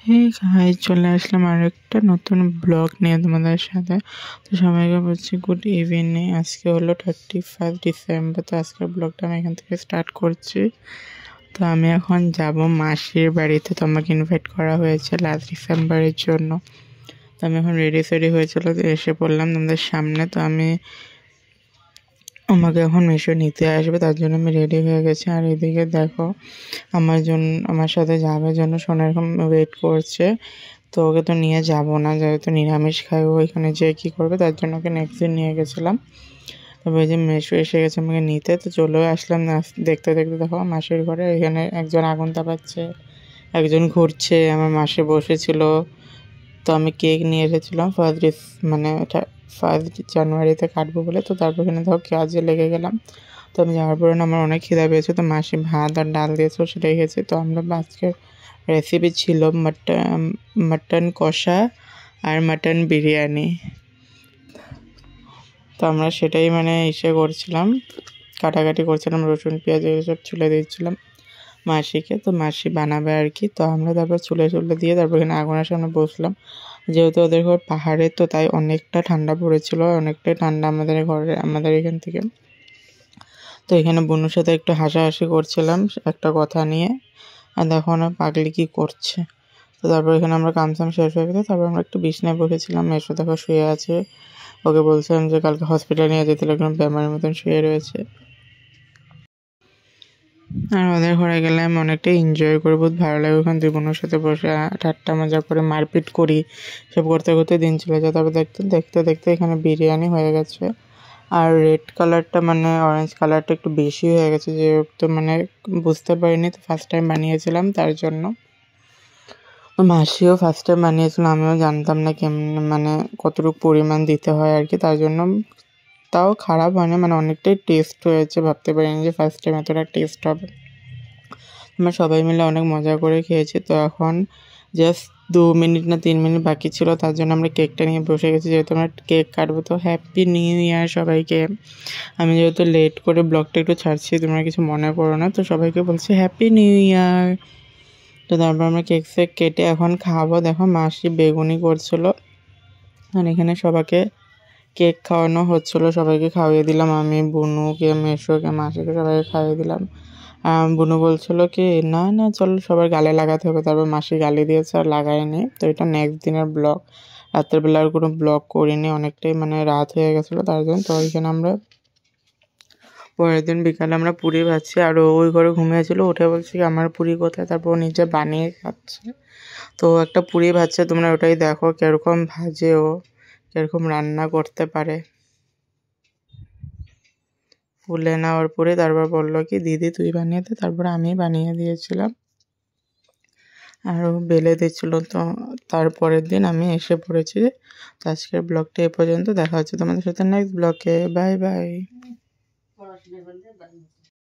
হে high, চলে আসলাম আরেকটা নতুন ব্লগ নিয়ে তোমাদের সাথে। তো সবাইকে বলছি গুড ইভিনিং। আজকে হলো 31 ডিসেম্বর। তো আজকের ব্লগটা আমি এখান থেকে স্টার্ট করছি। তো আমি এখন যাব মাসির বাড়িতে। তো আমাকে ইনভাইট করা হয়েছে লাস্ট ডিসেম্বরের জন্য। তো আমি এখন রেডি সেডি হয়েছিল, এসে পড়লাম তোমাদের সামনে। তো আমাকে এখন মেশো নিতে আসবে, তার জন্য আমি রেডি হয়ে গেছি। আর এদিকে দেখো, আমার সাথে যাবে জন্য সোনা এরকম ওয়েট করছে। তো ওকে তো নিয়ে যাব না, যেহেতু নিরামিষ খাই, ও এখানে যেয়ে কী করবে, তার জন্য ওকে নেক্সট দিন নিয়ে গেছিলাম। তবে ওই যে মেশো এসে গেছে আমাকে নিতে, তো চলেও আসলাম না। দেখতে দেখতে দেখো মাসির ঘরে এখানে একজন আগুন তাপাচ্ছে, একজন ঘুরছে, আমার মাসি বসেছিল। তো আমি কেক নিয়ে এসেছিলাম মানে এটা 1 জানুয়ারিতে কাটবো বলে। তো তারপর এখানে ধরো কাজে লেগে গেলাম। তো আমি যাওয়ার পরে আমার অনেক খিদা পেয়েছে, তো মাসি ভাত আর ডাল দিয়েছিল, সেটাই খেয়েছি। তো আমরা আজকের রেসিপি ছিল মাটন কষা আর মাটন বিরিয়ানি। তো আমরা সেটাই মানে করছিলাম, কাটাকাটি করছিলাম, রসুন পেঁয়াজ এসব ছুলে দিচ্ছিলাম মাসিকে। তো মাসি বানাবে আর কি। তো আমরা তারপর চুলে দিয়ে তারপর এখানে আগুনের সামনে বসলাম। যেহেতু ওদের ঘর পাহাড়ে, তো তাই অনেকটা ঠান্ডা পড়েছিল, অনেকটাই ঠান্ডা আমাদের ঘরে, আমাদের এখান থেকে। তো এখানে বোনের সাথে একটু হাসাহাসি করছিলাম একটা কথা নিয়ে। আর দেখো না পাগলি কী করছে। তো তারপর এখানে আমরা কামসাম শেষ হয়ে গেছে, তারপর আমরা একটু বিছনায় বসেছিলাম। এসো দেখো শুয়ে আছে, ওকে বলছিলাম যে কালকে হসপিটালে নিয়ে যেতে, একদম বেমারের মতন শুয়ে রয়েছে। আর ওদের ঘরে গেলে আমি অনেকটাই এনজয় করি, বহুত ভালো লাগে। ওখানে দুই বোনের সাথে বসে ঠাট্টা মজা করে মারপিট করি, সব করতে করতে দিন চলে যায়। তারপর দেখতে দেখতে দেখতে এখানে বিরিয়ানি হয়ে গেছে। আর রেড কালারটা মানে অরেঞ্জ কালারটা একটু বেশি হয়ে গেছে, যেহেতু মানে বুঝতে পারিনি, তো ফার্স্ট টাইম বানিয়েছিলাম তার জন্য। তো মাসিও ফার্স্ট টাইম বানিয়েছিল, আমিও জানতাম না কেমন মানে কতটুকু পরিমাণ দিতে হয় আর কি, তার জন্য। তাও খারাপ হয়নি, মানে অনেকটাই টেস্ট হয়েছে, ভাবতে পারিনি যে ফার্স্ট টাইম এতটা টেস্ট হবে। আমরা সবাই মিলে অনেক মজা করে খেয়েছি। তো এখন জাস্ট 2 মিনিট না 3 মিনিট বাকি ছিল, তার জন্য আমরা কেকটা নিয়ে বসে গেছি, যেহেতু আমরা কেক কাটবো। তো হ্যাপি নিউ ইয়ার সবাইকে। আমি যেহেতু লেট করে ব্লগটা একটু ছাড়ছি, তোমরা কিছু মনে করো না। তো সবাইকে বলছি হ্যাপি নিউ ইয়ার। তো তারপর আমরা কেক ফেক কেটে এখন খাবো। দেখো মাসি বেগুনি করছিল, আর এখানে সবাইকে কেক খাওয়ানো হচ্ছিলো, সবাইকে খাওয়িয়ে দিলাম। আমি বুনুকে, মেশোকে, মাসিকে সবাইকে খাইয়ে দিলাম। বুনু বলছিল কি না না চলো সবার গালে লাগাতে হবে, তারপর মাসি গালি দিয়েছে আর লাগায়নি। তো এটা নেক্সট দিনের ব্লগ, রাতের বেলা আর কোনো ব্লগ করিনি, অনেকটাই মানে রাত হয়ে গেছিলো তার জন্য। তো ওইখানে আমরা পরের দিন বিকালে আমরা পুরি ভাজছি, আর ওই ঘরে ঘুমিয়েছিল, উঠে বলছি কি আমার পুরি কোথায়, তারপর ও নিজে বানিয়ে খাচ্ছে। তো একটা পুরি ভাজছে, তোমরা ওটাই দেখো কীরকম ভাজে, ও কীরকম রান্না করতে পারে। ফুলে নেওয়ার পরে তারপর বললো কি দিদি তুই বানিয়ে দে, তারপর আমি বানিয়ে দিয়েছিলাম, আরও বেলে দিচ্ছিলো। তো তারপরের দিন আমি এসে পড়েছি। তো আজকের ব্লগটা এ পর্যন্ত, দেখা হচ্ছে তোমাদের সাথে নেক্সট ব্লগে। Bye bye.